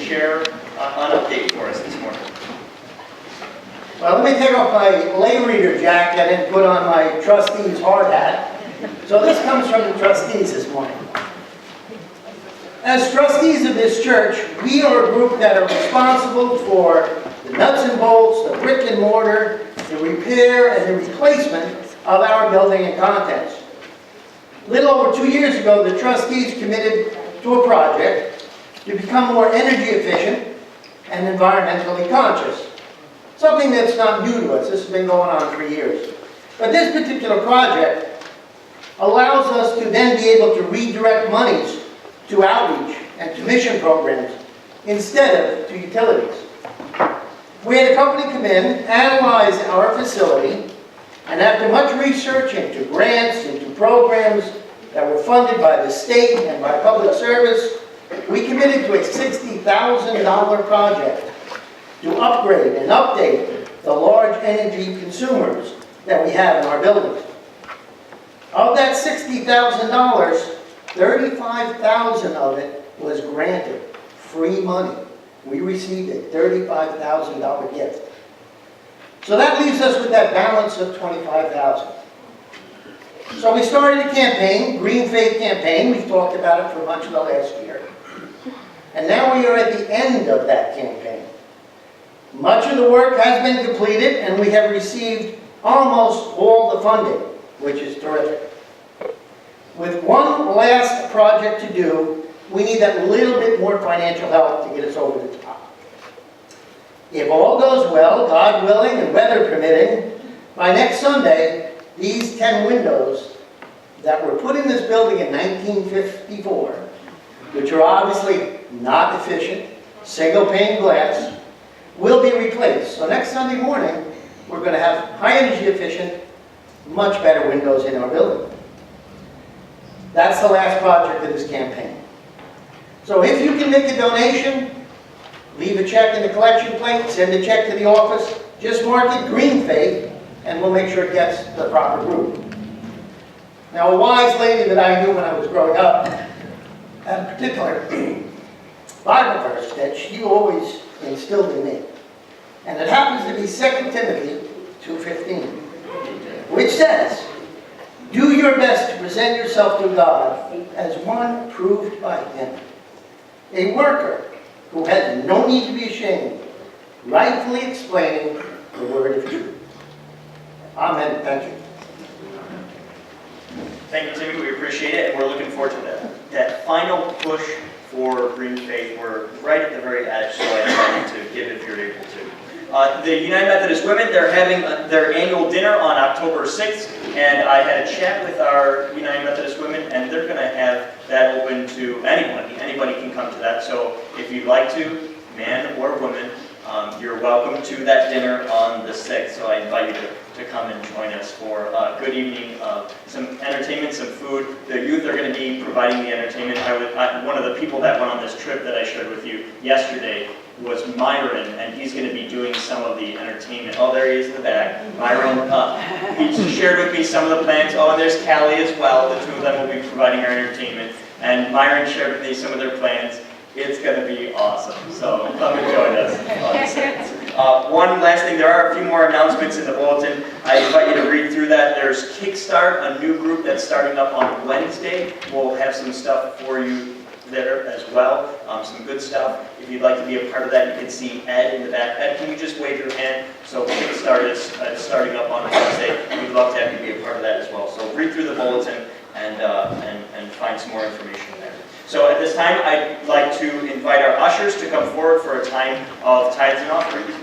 share an update for us this morning. Well, let me take off my lay reader jacket and put on my trustee's hard hat. So this comes from the trustees this morning. As trustees of this church, we are a group that are responsible for the nuts and bolts, the brick and mortar, the repair and the replacement of our building and contents. A little over 2 years ago, the trustees committed to a project to become more energy efficient and environmentally conscious. Something that's not new to us. This has been going on for years. But this particular project allows us to then be able to redirect monies to outreach and to mission programs instead of to utilities. We had a company come in, analyze our facility, and after much research into grants, into programs that were funded by the state and by public service, we committed to a $60,000 project to upgrade and update the large energy consumers that we have in our buildings. Of that $60,000, $35,000 of it was granted, free money. We received a $35,000 gift. So that leaves us with that balance of $25,000. So we started a campaign, Green Faith campaign. We've talked about it for much of the last year. And now we are at the end of that campaign. Much of the work has been completed, and we have received almost all the funding, which is terrific. With one last project to do, we need that little bit more financial help to get us over the top. If all goes well, God willing and weather permitting, by next Sunday, these 10 windows that were put in this building in 1954, which are obviously not efficient, single pane glass, will be replaced. So next Sunday morning, we're going to have high energy efficient, much better windows in our building. That's the last project of this campaign. So if you can make a donation, leave a check in the collection plate, send a check to the office, just mark it Green Faith, and we'll make sure it gets the proper group. Now, a wise lady that I knew when I was growing up had a particular Bible verse that she always instilled in me. And it happens to be 2 Timothy 2:15, which says, "Do your best to present yourself to God as one approved by Him, a worker who has no need to be ashamed, rightfully explaining the word of truth." Amen. Thank you. Thank you, Timmy. We appreciate it, and we're looking forward to that final push for Green Faith. We're right at the very edge, so I invite you to give if you're able to. The United Methodist Women, they're having their annual dinner on October 6th, and I had a chat with our United Methodist Women, and they're going to have that open to anybody. Anybody can come to that, so if you'd like to, man or woman, you're welcome to that dinner on the 6th. So I invite you to come and join us for a good evening of some entertainment, some food. The youth are going to be providing the entertainment. One of the people that went on this trip that I shared with you yesterday was Myron, and he's going to be doing some of the entertainment. Oh, there he is in the back. Myron, he shared with me some of the plans. Oh, and there's Callie as well. The two of them will be providing our entertainment. And Myron shared with me some of their plans. It's going to be awesome. So come and join us on the 6th. One last thing, there are a few more announcements in the bulletin. I invite you to read through that. There's Kickstart, a new group that's starting up on Wednesday. We'll have some stuff for you there as well, some good stuff. If you'd like to be a part of that, you can see Ed in the back. Ed, can you just wave your hand? So Kickstart is starting up on Wednesday. We'd love to have you be a part of that as well. So read through the bulletin and find some more information there. So at this time, I'd like to invite our ushers to come forward for a time of tithes and offerings.